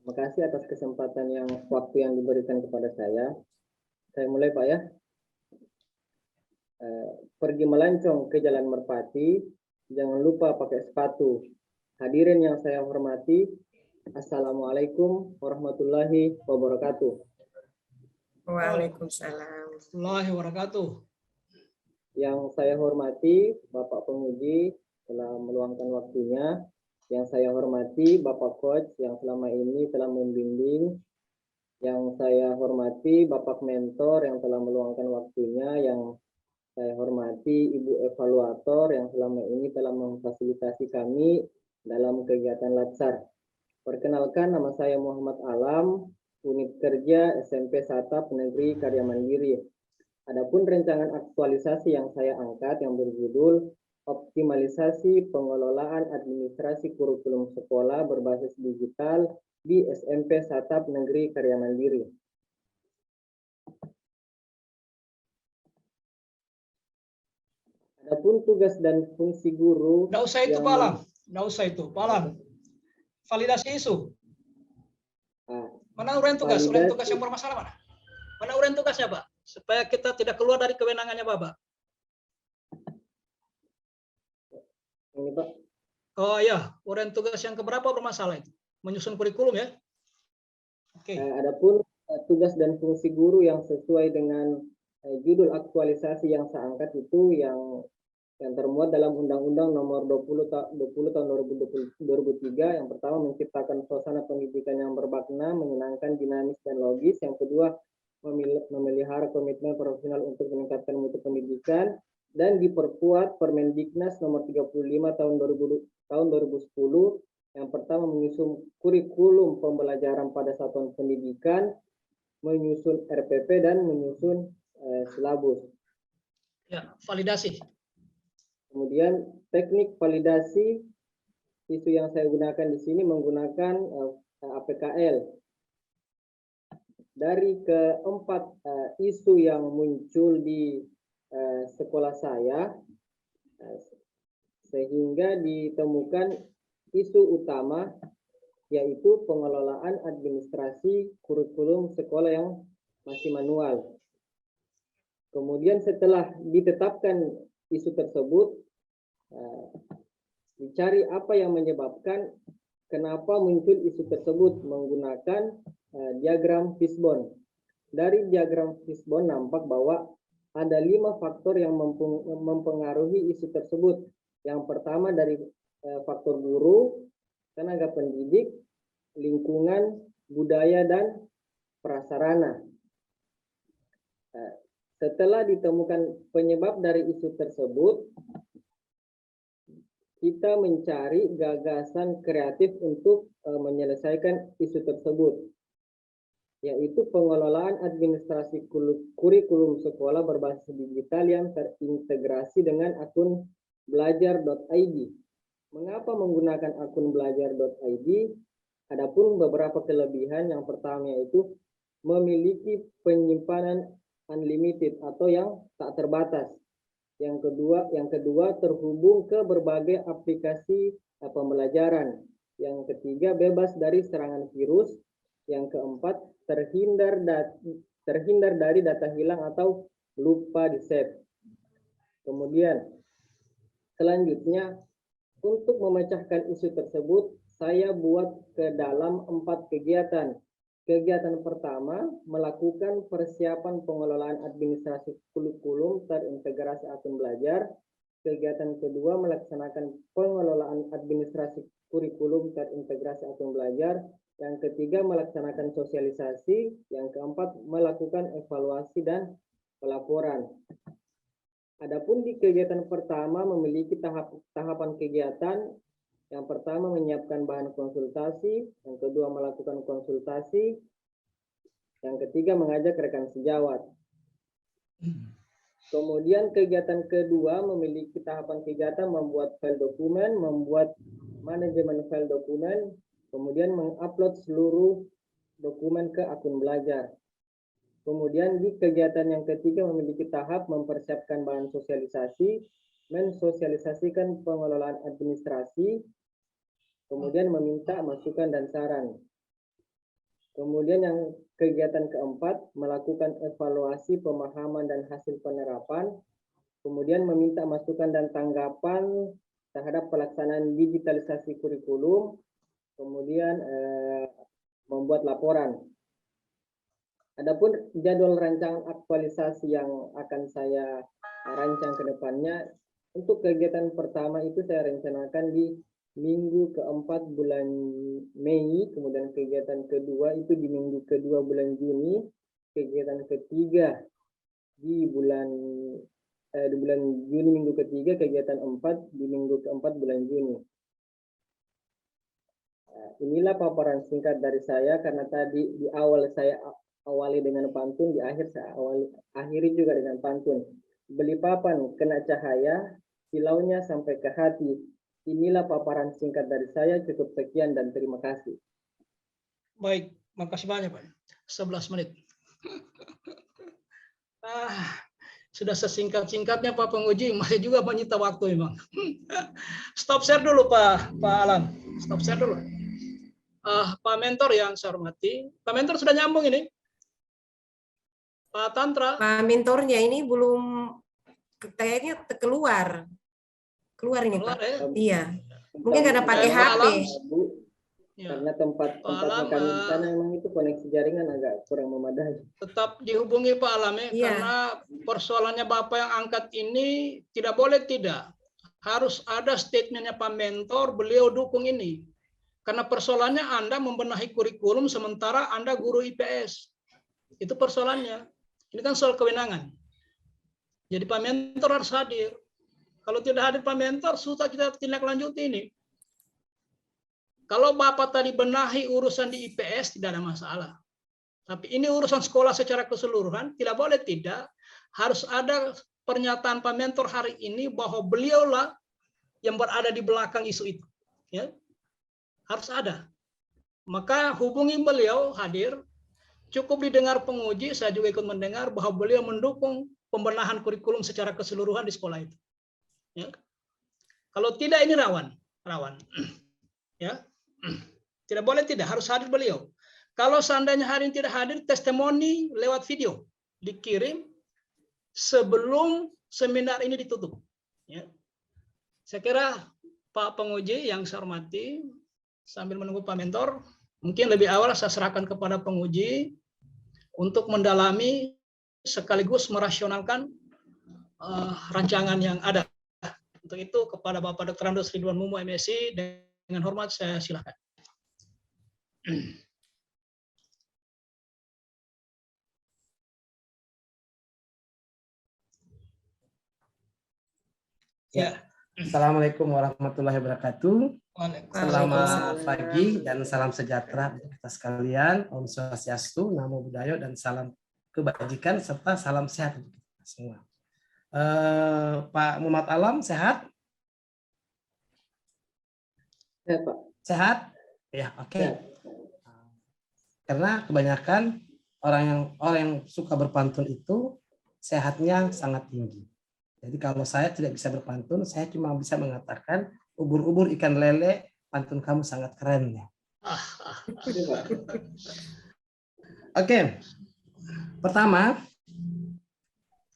Makasih atas kesempatan waktu yang diberikan kepada saya. Saya mulai Pak ya. Pergi melancong ke Jalan Merpati, jangan lupa pakai sepatu. Hadirin yang saya hormati, Assalamualaikum warahmatullahi wabarakatuh. Waalaikumsalam warahmatullahi wabarakatuh. Yang saya hormati Bapak Penguji telah meluangkan waktunya. Yang saya hormati Bapak Coach yang selama ini telah membimbing. Yang saya hormati Bapak Mentor yang telah meluangkan waktunya. Yang saya hormati Ibu Evaluator yang selama ini telah memfasilitasi kami dalam kegiatan Latsar. Perkenalkan, nama saya Muhammad Alam, Unit Kerja SMP Satap Negeri Karya Mandiri. Adapun rancangan aktualisasi yang saya angkat yang berjudul Optimalisasi Pengelolaan Administrasi Kurikulum Sekolah Berbasis Digital di SMP Satap Negeri Karya Mandiri. Adapun tugas dan fungsi guru. Nggak usah itu Pak Alam, nggak usah itu Pak Alam. Validasi isu. Mana uraian tugas? Uraian tugas yang bermasalah mana? Mana uraian tugasnya Pak? Supaya kita tidak keluar dari kewenangannya Bapak. Ini Pak. Oh ya, uraian tugas yang keberapa bermasalah itu? Menyusun kurikulum ya? Oke. Adapun tugas dan fungsi guru yang sesuai dengan judul aktualisasi yang saya angkat itu yang termuat dalam Undang-Undang Nomor 20 Tahun 2003. Yang pertama, menciptakan suasana pendidikan yang bermakna, menyenangkan, dinamis, dan logis. Yang kedua, memelihara komitmen profesional untuk meningkatkan mutu pendidikan dan diperkuat Permendiknas Nomor 35 Tahun 2010. Yang pertama, menyusun kurikulum pembelajaran pada satuan pendidikan, menyusun RPP, dan menyusun silabus. Ya, validasi. Kemudian teknik validasi isu yang saya gunakan di sini menggunakan APKL. Dari keempat isu yang muncul di sekolah saya, sehingga ditemukan isu utama yaitu pengelolaan administrasi kurikulum sekolah yang masih manual. Kemudian setelah ditetapkan isu tersebut, dicari apa yang menyebabkan kenapa muncul isu tersebut menggunakan diagram fishbone. Dari diagram fishbone nampak bahwa ada 5 faktor yang mempengaruhi isu tersebut. Yang pertama dari faktor guru, tenaga pendidik, lingkungan, budaya, dan prasarana. Setelah ditemukan penyebab dari isu tersebut, kita mencari gagasan kreatif untuk menyelesaikan isu tersebut, yaitu pengelolaan administrasi kurikulum sekolah berbasis digital yang terintegrasi dengan akun belajar.id. Mengapa menggunakan akun belajar.id? Adapun beberapa kelebihan. Yang pertama yaitu memiliki penyimpanan unlimited atau yang tak terbatas. Yang kedua terhubung ke berbagai aplikasi pembelajaran. Yang ketiga bebas dari serangan virus. Yang keempat terhindar dari data hilang atau lupa di save. Kemudian selanjutnya untuk memecahkan isu tersebut saya buat ke dalam 4 kegiatan. Kegiatan pertama, melakukan persiapan pengelolaan administrasi kurikulum terintegrasi akun belajar. Kegiatan kedua, melaksanakan pengelolaan administrasi kurikulum terintegrasi akun belajar. Yang ketiga, melaksanakan sosialisasi. Yang keempat, melakukan evaluasi dan pelaporan. Adapun di kegiatan pertama memiliki tahapan kegiatan. Yang pertama menyiapkan bahan konsultasi, yang kedua melakukan konsultasi, yang ketiga mengajak rekan sejawat. Kemudian kegiatan kedua memiliki tahapan kegiatan membuat file dokumen, membuat manajemen file dokumen, kemudian mengupload seluruh dokumen ke akun belajar. Kemudian di kegiatan yang ketiga memiliki tahap mempersiapkan bahan sosialisasi, mensosialisasikan pengelolaan administrasi, kemudian meminta masukan dan saran. Kemudian yang kegiatan keempat, melakukan evaluasi pemahaman dan hasil penerapan. Kemudian meminta masukan dan tanggapan terhadap pelaksanaan digitalisasi kurikulum. Kemudian membuat laporan. Adapun jadwal rancangan aktualisasi yang akan saya rancang ke depannya, untuk kegiatan pertama itu saya rencanakan di minggu keempat bulan Mei, kemudian kegiatan kedua itu di minggu kedua bulan Juni, kegiatan ketiga di bulan Juni minggu ketiga, kegiatan 4 di minggu keempat bulan Juni. Inilah paparan singkat dari saya, karena tadi di awal saya awali dengan pantun, di akhir saya akhiri juga dengan pantun. Beli papan kena cahaya, silaunya sampai ke hati. Inilah paparan singkat dari saya, cukup sekian dan terima kasih. Baik, makasih banyak Pak. 11 menit. Sudah sesingkat-singkatnya Pak Penguji, masih juga menyita waktu memang. Stop share dulu Pak Alam. Stop share dulu. Pak Mentor yang saya hormati. Pak Mentor sudah nyambung ini? Pak Tantra? Pak mentornya ini belum, kayaknya keluar ini Pak. Iya. Mungkin karena pakai HP. Karena tempatnya kami di sana memang itu koneksi jaringan agak kurang memadai. Tetap dihubungi Pak Alam ya, karena persoalannya Bapak yang angkat ini tidak boleh tidak. Harus ada statementnya Pak Mentor, beliau dukung ini. Karena persoalannya Anda membenahi kurikulum sementara Anda guru IPS. Itu persoalannya. Ini kan soal kewenangan. Jadi Pak Mentor harus hadir. Kalau tidak hadir Pak Mentor, susah kita tindak lanjut ini. Kalau Bapak tadi benahi urusan di IPS, tidak ada masalah. Tapi ini urusan sekolah secara keseluruhan, tidak boleh tidak. Harus ada pernyataan Pak Mentor hari ini bahwa beliaulah yang berada di belakang isu itu. Ya. Harus ada. Maka hubungi beliau hadir. Cukup didengar penguji, saya juga ikut mendengar bahwa beliau mendukung pembenahan kurikulum secara keseluruhan di sekolah itu. Ya. Kalau tidak ini rawan. Ya. Tidak boleh tidak, harus hadir beliau. Kalau seandainya hari ini tidak hadir, testimoni lewat video dikirim sebelum seminar ini ditutup. Ya. Saya kira Pak Penguji yang saya hormati, sambil menunggu Pak Mentor, mungkin lebih awal saya serahkan kepada penguji untuk mendalami sekaligus merasionalkan rancangan yang ada. Untuk itu kepada Bapak Dr. Andos Ridwan Mumu MSI, dengan hormat saya silakan. Ya. Assalamualaikum warahmatullahi wabarakatuh. Selamat pagi dan salam sejahtera untuk kita sekalian. Om Swastiastu, Namo Buddhaya, dan salam kebajikan serta salam sehat untuk kita semua. Pak Muhammad Alam sehat? Sehat Pak. Sehat? Ya, oke. Karena kebanyakan orang yang suka berpantun itu sehatnya sangat tinggi. Jadi kalau saya tidak bisa berpantun, saya cuma bisa mengatakan ubur-ubur ikan lele, pantun kamu sangat keren ya. Oke. Pertama,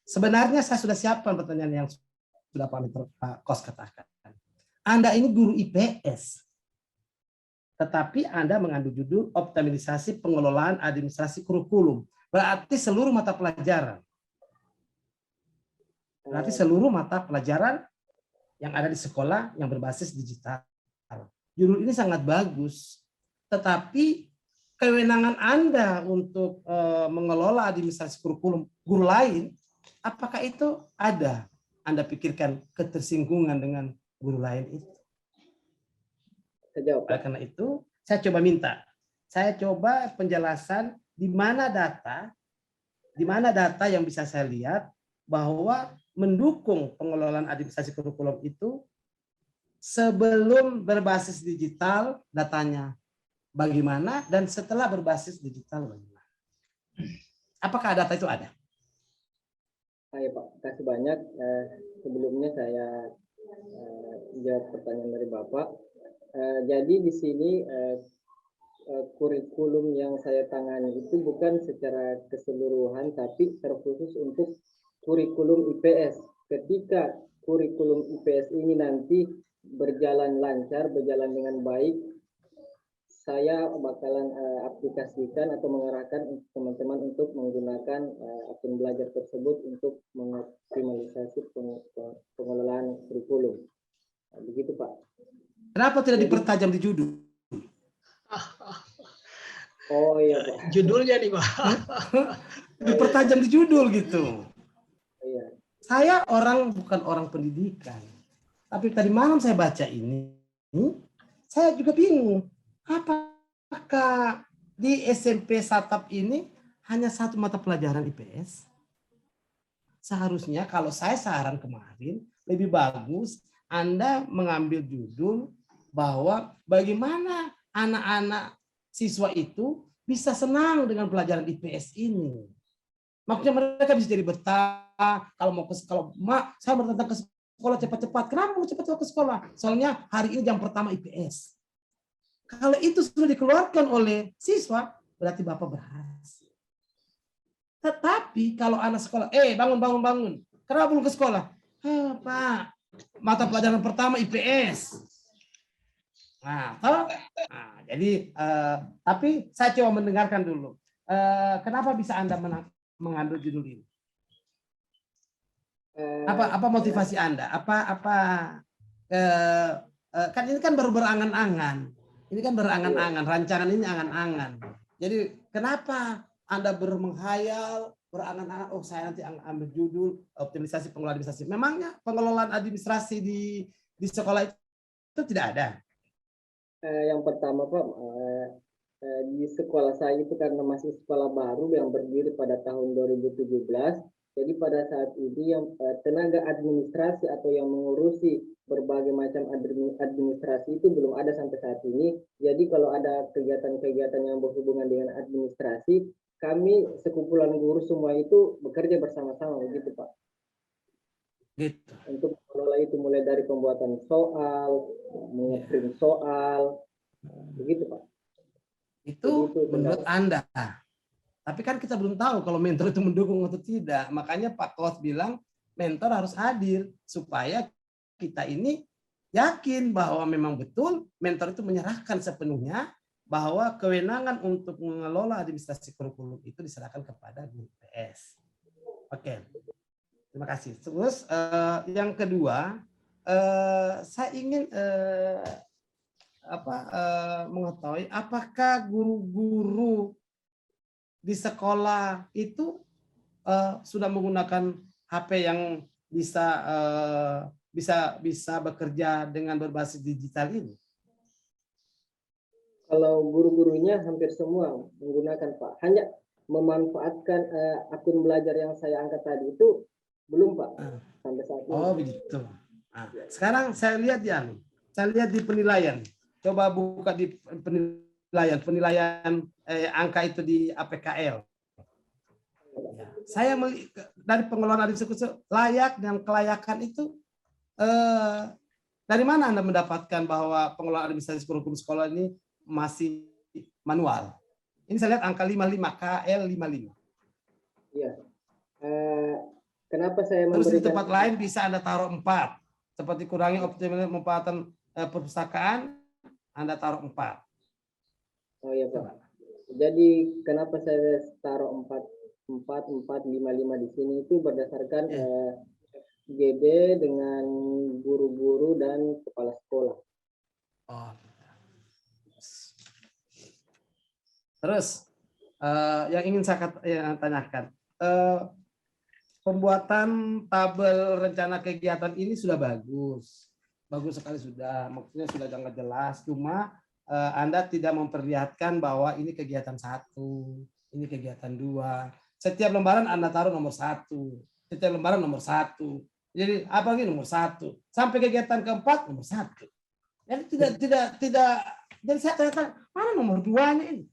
sebenarnya saya sudah siapkan pertanyaan yang sudah Pak Kos katakan. Anda ini guru IPS, tetapi Anda mengandung judul optimalisasi pengelolaan administrasi kurikulum. Berarti seluruh mata pelajaran. Berarti seluruh mata pelajaran yang ada di sekolah yang berbasis digital. Judul ini sangat bagus, tetapi kewenangan Anda untuk mengelola administrasi kurikulum guru lain, apakah itu ada? Anda pikirkan ketersinggungan dengan guru lain itu? Sejauh, karena itu, saya coba penjelasan di mana data yang bisa saya lihat bahwa mendukung pengelolaan administrasi kurikulum itu sebelum berbasis digital datanya bagaimana dan setelah berbasis digital bagaimana. Apakah data itu ada? Ya Pak, kasih banyak. Sebelumnya saya jawab pertanyaan dari Bapak. Jadi di sini kurikulum yang saya tangani itu bukan secara keseluruhan, tapi terkhusus untuk kurikulum IPS. Ketika kurikulum IPS ini nanti berjalan lancar, berjalan dengan baik, saya bakalan aplikasikan atau mengarahkan teman-teman untuk menggunakan akun belajar tersebut untuk mengoptimalisasi pengelolaan kurikulum. Nah, begitu Pak. Kenapa tidak dipertajam di judul? Oh iya Pak. Judulnya nih Pak. Dipertajam di judul gitu. Iya. Saya bukan orang pendidikan. Tapi tadi malam saya baca ini, saya juga bingung. Apakah di SMP Satap ini hanya satu mata pelajaran IPS? Seharusnya kalau saya saran kemarin, lebih bagus Anda mengambil judul bahwa bagaimana anak-anak siswa itu bisa senang dengan pelajaran IPS ini. Maksudnya mereka bisa jadi betah. Kalau saya mau datang ke sekolah cepat-cepat. Kenapa mau cepat-cepat ke sekolah? Soalnya hari ini jam pertama IPS. Kalau itu sudah dikeluarkan oleh siswa, berarti Bapak berhasil. Tetapi kalau anak sekolah, bangun. Kenapa belum ke sekolah? Pak, mata pelajaran pertama IPS. Jadi tapi saya coba mendengarkan dulu. Kenapa bisa Anda mengambil judul ini? Apa motivasi Anda? Kan ini kan baru berangan-angan. Ini kan berangan-angan, rancangan ini angan-angan. Jadi kenapa Anda menghayal, berangan-angan, saya nanti ambil judul optimalisasi pengelolaan administrasi. Memangnya pengelolaan administrasi di sekolah itu tidak ada? Yang pertama Pak, di sekolah saya itu karena masih sekolah baru yang berdiri pada tahun 2017. Jadi pada saat ini yang tenaga administrasi atau yang mengurusi berbagai macam administrasi itu belum ada sampai saat ini. Jadi kalau ada kegiatan-kegiatan yang berhubungan dengan administrasi, kami sekumpulan guru semua itu bekerja bersama-sama begitu Pak. Gitu. Untuk mengelola itu mulai dari pembuatan soal, mengeprint soal, begitu Pak. Itu menurut Anda. Tapi kan kita belum tahu kalau mentor itu mendukung atau tidak. Makanya Pak Kos bilang mentor harus hadir supaya kita ini yakin bahwa memang betul mentor itu menyerahkan sepenuhnya bahwa kewenangan untuk mengelola administrasi kurikulum itu diserahkan kepada guru PS. Oke. Terima kasih. Terus yang kedua, saya ingin mengetahui apakah guru-guru di sekolah itu sudah menggunakan HP yang bisa bekerja dengan berbasis digital ini? Kalau guru-gurunya hampir semua menggunakan Pak. Hanya memanfaatkan akun belajar yang saya angkat tadi itu belum Pak sampai saat ini. Oh begitu. Nah, sekarang saya lihat di penilaian. Coba buka di penilaian angka itu di APKL. Saya dari pengelolaan administrasi layak dan kelayakan itu dari mana Anda mendapatkan bahwa pengelolaan administrasi kurikulum sekolah ini masih manual? Ini saya lihat angka 55, KL 55. Iya. Kenapa saya Terus memberikan... di tempat lain bisa Anda taruh 4. Seperti kurangi optimalisasi pemanfaatan perpustakaan, Anda taruh 4. Oh iya Pak. Jadi kenapa saya taruh 4, 5 di sini itu berdasarkan GD dengan guru-guru dan kepala sekolah. Oh. Terus yang ingin saya tanyakan, pembuatan tabel rencana kegiatan ini sudah bagus sekali sudah, maksudnya sudah sangat jelas. Cuma Anda tidak memperlihatkan bahwa ini kegiatan 1, ini kegiatan 2. Setiap lembaran Anda taruh nomor 1, setiap lembaran nomor 1. Jadi apa lagi nomor 1 sampai kegiatan keempat nomor 1. Jadi tidak. Jadi saya tanya mana nomor 2-nya ini?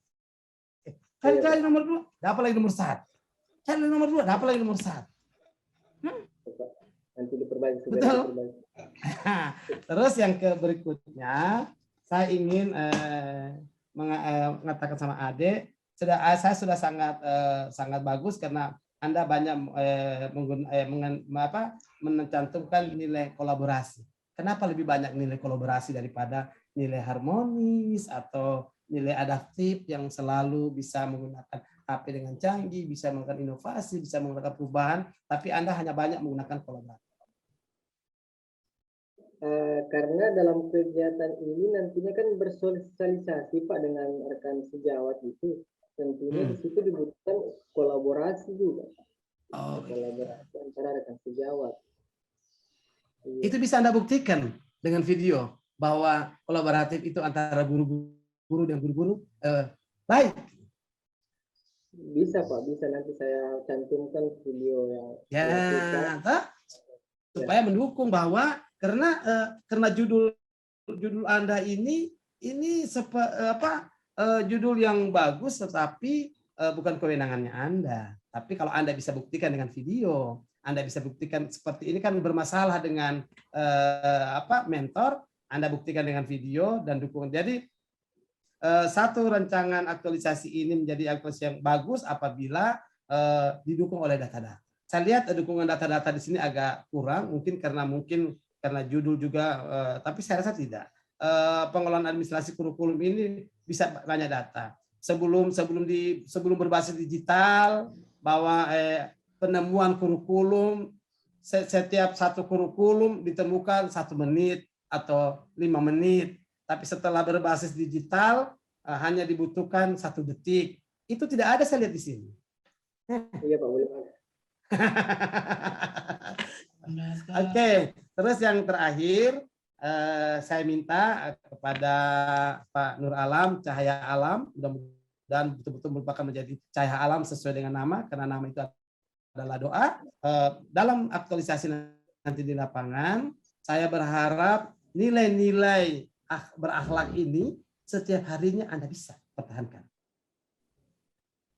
Cari nomor 2, dapat lagi nomor 1. Cari nomor 2, dapat lagi nomor 1. Nanti diperbaiki. Betul. Terus yang berikutnya, saya ingin mengatakan sama Ade, saya sudah sangat bagus karena Anda banyak mencantumkan nilai kolaborasi. Kenapa lebih banyak nilai kolaborasi daripada nilai harmonis atau nilai adaptif yang selalu bisa menggunakan HP dengan canggih, bisa menggunakan inovasi, bisa menggunakan perubahan, tapi Anda hanya banyak menggunakan kolaborasi? Karena dalam kegiatan ini nantinya kan bersosialisasi Pak dengan rekan sejawat itu, tentunya di situ dibutuhkan kolaborasi juga. Kolaborasi antara rekan sejawat. Itu bisa Anda buktikan dengan video bahwa kolaboratif itu antara guru-guru dan guru-guru baik. Bisa Pak, bisa, nanti saya cantumkan video yang supaya mendukung bahwa karena judul Anda ini judul yang bagus, tetapi bukan kewenangannya Anda. Tapi kalau Anda bisa buktikan dengan video, Anda bisa buktikan seperti ini kan bermasalah dengan mentor, Anda buktikan dengan video dan dukungan. Jadi satu rancangan aktualisasi ini menjadi aktualisasi yang bagus apabila didukung oleh data-data. Saya lihat dukungan data-data di sini agak kurang, mungkin karena judul juga, tapi saya rasa tidak. Pengelolaan administrasi kurikulum ini bisa banyak data. Sebelum berbasis digital, bahwa penemuan kurikulum, setiap satu kurikulum ditemukan 1 menit atau 5 menit, tapi setelah berbasis digital hanya dibutuhkan 1 detik. Itu tidak ada, saya lihat di sini. Iya Pak, boleh. Oke, terus yang terakhir saya minta kepada Pak Nur Alam, Cahaya Alam, mudah-mudahan betul-betul merupakan menjadi cahaya alam sesuai dengan nama, karena nama itu adalah doa. Dalam aktualisasi nanti di lapangan, saya berharap nilai-nilai berakhlak ini setiap harinya Anda bisa pertahankan.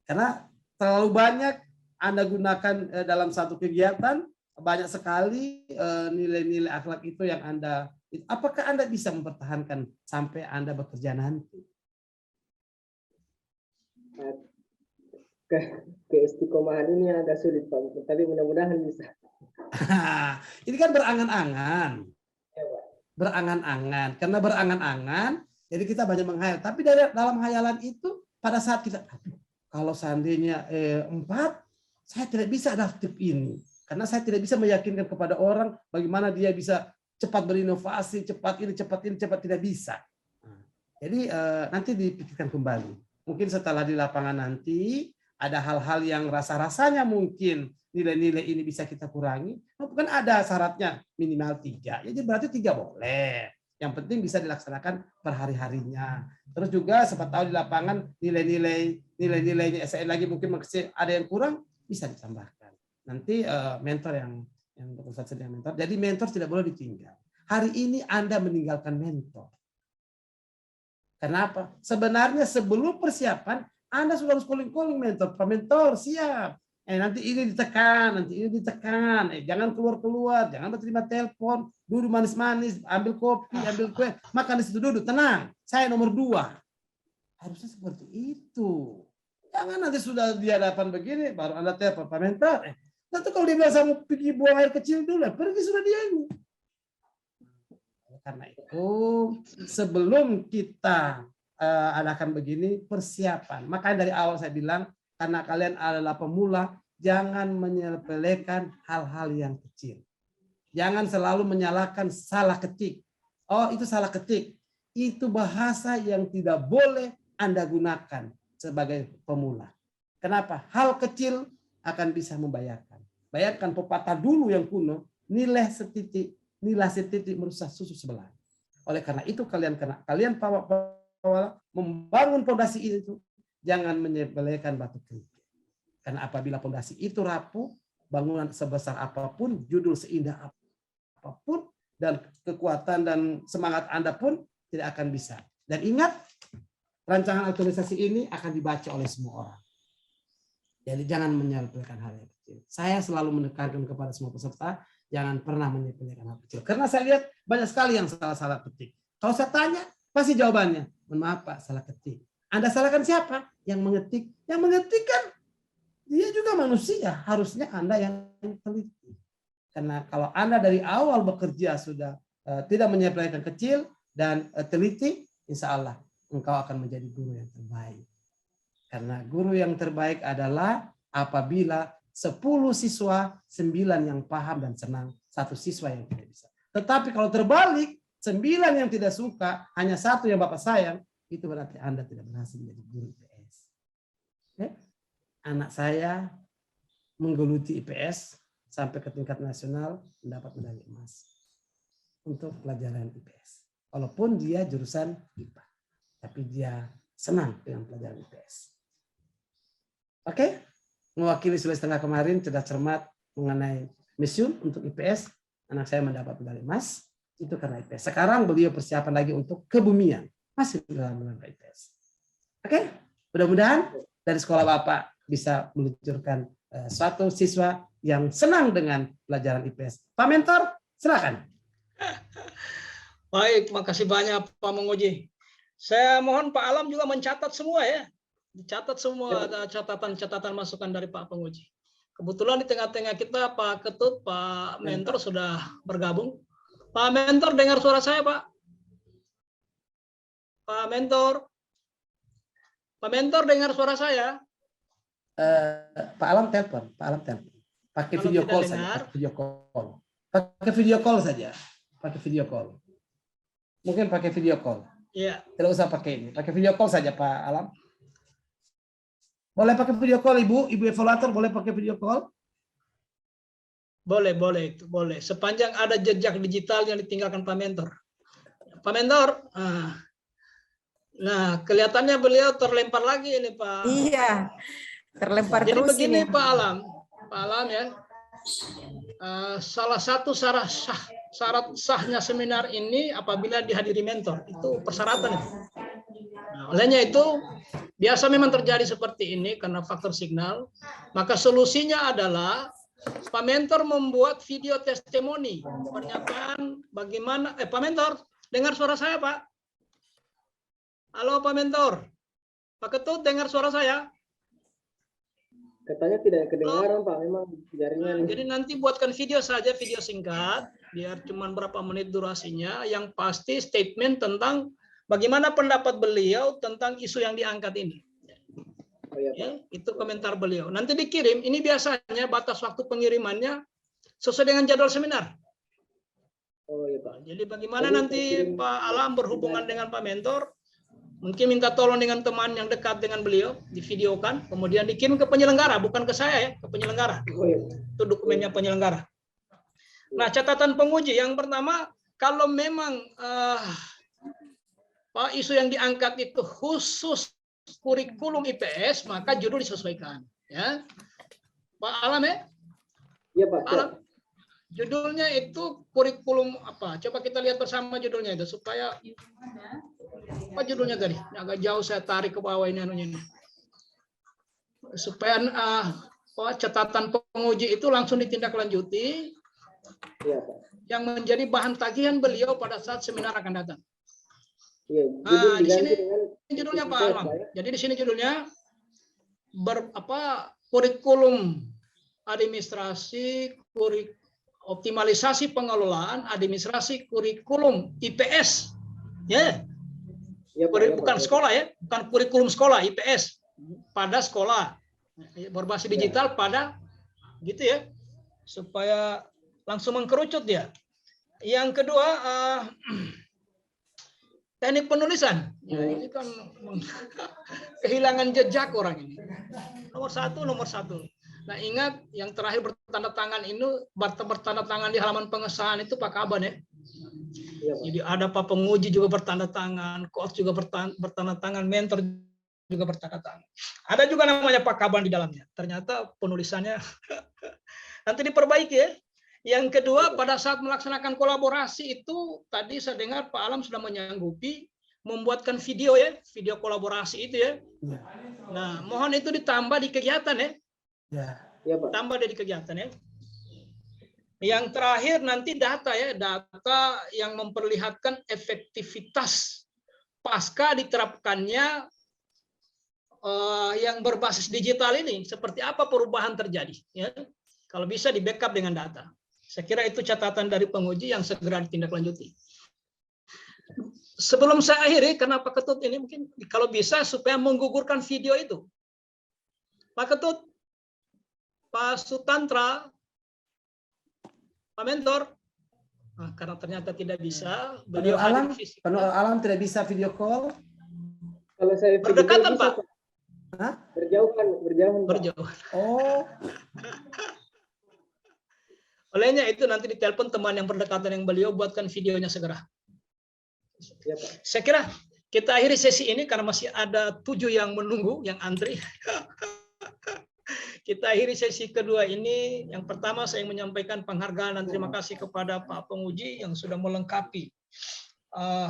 Karena terlalu banyak Anda gunakan dalam satu kegiatan, banyak sekali nilai-nilai akhlak itu yang Anda, apakah Anda bisa mempertahankan sampai Anda bekerja nanti? Keistiqomahan ini agak sulit Pak, tapi mudah-mudahan bisa. Ini kan berangan-angan. Berangan-angan. Karena berangan-angan, jadi kita banyak menghayal. Tapi dalam hayalan itu, pada saat kita, kalau seandainya 4, saya tidak bisa adaptif ini. Karena saya tidak bisa meyakinkan kepada orang bagaimana dia bisa cepat berinovasi, cepat ini, tidak bisa. Jadi nanti dipikirkan kembali. Mungkin setelah di lapangan nanti, ada hal-hal yang rasa-rasanya mungkin nilai-nilai ini bisa kita kurangi. Bukan ada syaratnya minimal 3. Jadi berarti 3 boleh. Yang penting bisa dilaksanakan per hari-harinya. Terus juga siapa tahu di lapangan nilainya SN lagi mungkin masih ada yang kurang, bisa ditambahkan. Nanti mentor yang berusaha dengan mentor. Jadi mentor tidak boleh ditinggal. Hari ini Anda meninggalkan mentor. Kenapa? Sebenarnya sebelum persiapan Anda sudah harus calling mentor. Pak mentor siap. Nanti ini ditekan, jangan keluar, jangan berterima telepon, duduk manis-manis, ambil kopi, ambil kue, makan di situ duduk, tenang. Saya nomor 2. Harusnya seperti itu. Jangan nanti sudah di hadapan begini, baru Anda telepon Pak mentor. Nanti kalau dia bilang saya mau pergi buang air kecil dulu, pergi sudah dia ini. Karena itu sebelum kita adakan begini persiapan. Makanya dari awal saya bilang, karena kalian adalah pemula, jangan menyepelekan hal-hal yang kecil. Jangan selalu menyalahkan salah ketik. Oh, itu salah ketik. Itu bahasa yang tidak boleh Anda gunakan sebagai pemula. Kenapa? Hal kecil akan bisa membayarkan. Bayangkan pepatah dulu yang kuno, nilai setitik merusak susu sebelah. Oleh karena itu kalian membangun fondasi itu, jangan menyepelekan batu kerikil. Karena apabila fondasi itu rapuh, bangunan sebesar apapun, judul seindah apapun, dan kekuatan dan semangat Anda pun tidak akan bisa. Dan ingat, rancangan aktualisasi ini akan dibaca oleh semua orang. Jadi jangan menyepelekan hal yang kecil. Saya selalu menekankan kepada semua peserta, jangan pernah menyepelekan hal kecil. Karena saya lihat banyak sekali yang salah-salah ketik. Kalau saya tanya, pasti jawabannya, mohon maaf Pak, salah ketik. Anda salahkan siapa? Yang mengetik. Yang mengetik kan dia juga manusia. Harusnya Anda yang teliti. Karena kalau Anda dari awal bekerja sudah tidak menyepelekan kecil dan teliti, insya Allah engkau akan menjadi guru yang terbaik. Karena guru yang terbaik adalah apabila 10 siswa, 9 yang paham dan senang, 1 siswa yang tidak bisa. Tetapi kalau terbalik, 9 yang tidak suka, hanya 1 yang Bapak sayang, itu berarti Anda tidak berhasil menjadi guru IPS. Oke? Anak saya menggeluti IPS sampai ke tingkat nasional, mendapat medali emas untuk pelajaran IPS. Walaupun dia jurusan IPA, tapi dia senang dengan pelajaran IPS. Oke? Mewakili Sulawesi Tengah kemarin sudah cermat mengenai misiun untuk IPS. Anak saya mendapat medali emas, itu karena IPS. Sekarang beliau persiapan lagi untuk kebumian, masih dalam rangka IPS. Oke? Mudah-mudahan dari sekolah Bapak bisa meluncurkan suatu siswa yang senang dengan pelajaran IPS. Pak Mentor, silakan. Baik, makasih banyak Pak Menguji. Saya mohon Pak Alam juga mencatat semua ya. Dicatat semua catatan-catatan masukan dari Pak Penguji. Kebetulan di tengah-tengah kita Pak Ketut, Pak Mentor sudah bergabung. Pak Mentor dengar suara saya, Pak? Pak Mentor? Pak Mentor dengar suara saya? Pak Alam telepon, Pak Alam telepon. Pakai Kalau video tidak call dengar, saja, pakai video call. Pakai video call saja. Pakai video call. Mungkin pakai video call. Iya. Tidak usah pakai ini. Pakai video call saja, Pak Alam. Boleh pakai video call, Ibu evaluator, boleh pakai video call? Boleh, boleh, itu boleh. Sepanjang ada jejak digital yang ditinggalkan Pak Mentor. Pak Mentor, nah kelihatannya beliau terlempar lagi ini Pak. Iya, terlempar Jadi terus begini ini. Pak Alam ya. Salah satu syarat sahnya seminar ini apabila dihadiri mentor, itu persyaratan itu. Nah, olehnya itu biasa memang terjadi seperti ini karena faktor signal. Maka solusinya adalah Pak Mentor membuat video testimoni pernyataan bagaimana. Pak Mentor, dengar suara saya Pak? Halo Pak Mentor, Pak Ketut dengar suara saya? Katanya tidak kedengaran Pak, memang jaringan. Jadi nanti buatkan video saja, video singkat, biar cuma berapa menit durasinya. Yang pasti statement tentang bagaimana pendapat beliau tentang isu yang diangkat ini. Oh, iya, ya, itu komentar beliau. Nanti dikirim. Ini biasanya batas waktu pengirimannya sesuai dengan jadwal seminar. Oh, iya, Pak. Jadi bagaimana nanti Pak Alam berhubungan dengan Pak Mentor, mungkin minta tolong dengan teman yang dekat dengan beliau, divideokan, kemudian dikirim ke penyelenggara, bukan ke saya ya, ke penyelenggara. Oh, iya. Itu dokumennya penyelenggara. Nah, catatan penguji yang pertama, kalau memang Pak isu yang diangkat itu khusus kurikulum IPS, maka judul disesuaikan. Ya, Pak Alam ya? Iya Pak. Alam. Judulnya itu kurikulum apa? Coba kita lihat bersama judulnya itu supaya apa judulnya tadi? Agak jauh saya tarik ke bawah ini anunya ini. Supaya catatan penguji itu langsung ditindaklanjuti. Iya, Pak. Yang menjadi bahan tagihan beliau pada saat seminar akan datang. Iya, Nah, di sini judulnya Pak Alam. Jadi di sini judulnya kurikulum administrasi, optimalisasi pengelolaan administrasi kurikulum IPS. Ya. Ya, Pak, bukan sekolah ya, bukan kurikulum sekolah IPS pada sekolah. Berbasis digital pada gitu ya. Supaya langsung mengkerucut dia. Yang kedua teknik penulisan. Ya, ini kan kehilangan jejak orang ini. Nomor satu. Nah, ingat yang terakhir bertanda tangan ini bertanda tangan di halaman pengesahan itu Pak Kaban ya. Ya, jadi ada Pak Penguji juga bertanda tangan, coach juga bertanda tangan, mentor juga bertanda tangan. Ada juga namanya Pak Kaban di dalamnya. Ternyata penulisannya nanti diperbaiki ya. Yang kedua, pada saat melaksanakan kolaborasi itu tadi saya dengar Pak Alam sudah menyanggupi membuatkan video ya, video kolaborasi itu ya. Nah, mohon itu ditambah di kegiatan ya. Ya, Pak. Tambah dari kegiatan ya. Yang terakhir nanti data ya, data yang memperlihatkan efektivitas pasca diterapkannya yang berbasis digital ini seperti apa perubahan terjadi, ya. Kalau bisa di backup dengan data. Saya kira itu catatan dari penguji yang segera ditindaklanjuti. Sebelum saya akhiri, karena Pak Ketut ini mungkin kalau bisa supaya menggugurkan video itu. Pak Ketut, Pak Sutantra, Pak Mentor, nah, karena ternyata tidak bisa, beliau hadir fisik. Pak Nur Alam tidak bisa video call. Kalau saya Berdekatan, Pak. Hah? Berjauhan, Pak. Berjauhan. Oh, Olehnya itu nanti ditelepon teman yang berdekatan yang beliau buatkan videonya segera. Ya, Pak. Saya kira kita akhiri sesi ini karena masih ada 7 yang menunggu, yang antri. Kita akhiri sesi kedua ini. Yang pertama saya menyampaikan penghargaan dan terima kasih kepada Pak Penguji yang sudah melengkapi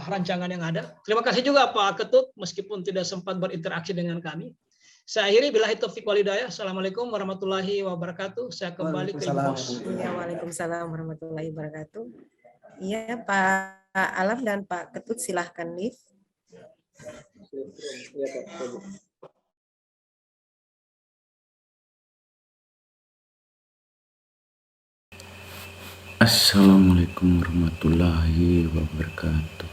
rancangan yang ada. Terima kasih juga Pak Ketut meskipun tidak sempat berinteraksi dengan kami. Saya akhiri billahi taufik wal hidayah. Assalamualaikum warahmatullahi wabarakatuh. Saya kembali ke Ibu Bos. Ya, waalaikumsalam warahmatullahi wabarakatuh. Iya, Pak Alam dan Pak Ketut silahkan live. Ya, Pak. Assalamualaikum warahmatullahi wabarakatuh.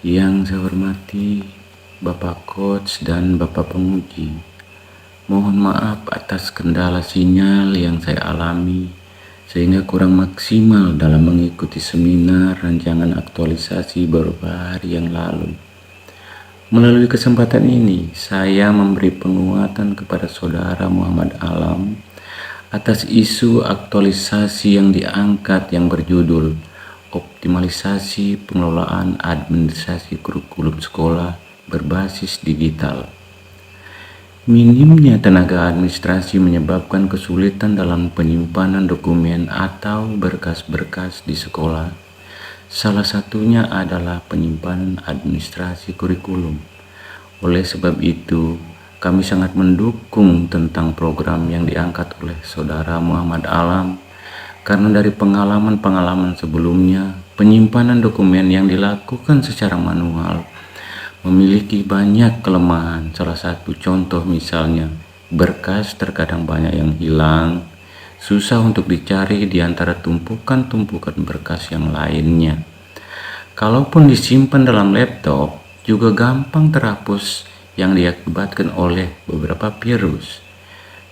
Yang saya hormati Bapak Coach dan Bapak Penguji, mohon maaf atas kendala sinyal yang saya alami sehingga kurang maksimal dalam mengikuti seminar rancangan aktualisasi beberapa hari yang lalu. Melalui kesempatan ini, saya memberi penguatan kepada Saudara Muhammad Alam atas isu aktualisasi yang diangkat yang berjudul optimalisasi pengelolaan administrasi kurikulum sekolah berbasis digital. Minimnya tenaga administrasi menyebabkan kesulitan dalam penyimpanan dokumen atau berkas-berkas di sekolah. Salah satunya adalah penyimpanan administrasi kurikulum. Oleh sebab itu, kami sangat mendukung tentang program yang diangkat oleh Saudara Muhammad Alam, karena dari pengalaman-pengalaman sebelumnya, penyimpanan dokumen yang dilakukan secara manual memiliki banyak kelemahan. Salah satu contoh misalnya, berkas terkadang banyak yang hilang, susah untuk dicari di antara tumpukan-tumpukan berkas yang lainnya. Kalaupun disimpan dalam laptop, juga gampang terhapus yang diakibatkan oleh beberapa virus.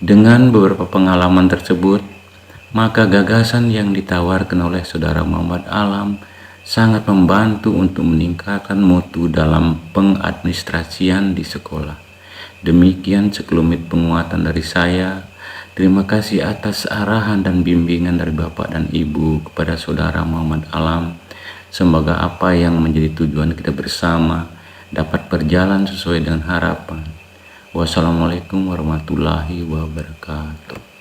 Dengan beberapa pengalaman tersebut, maka gagasan yang ditawarkan oleh Saudara Muhammad Alam sangat membantu untuk meningkatkan mutu dalam pengadministrasian di sekolah. Demikian sekelumit penguatan dari saya. Terima kasih atas arahan dan bimbingan dari Bapak dan Ibu kepada Saudara Muhammad Alam. Semoga apa yang menjadi tujuan kita bersama dapat berjalan sesuai dengan harapan. Wassalamualaikum warahmatullahi wabarakatuh.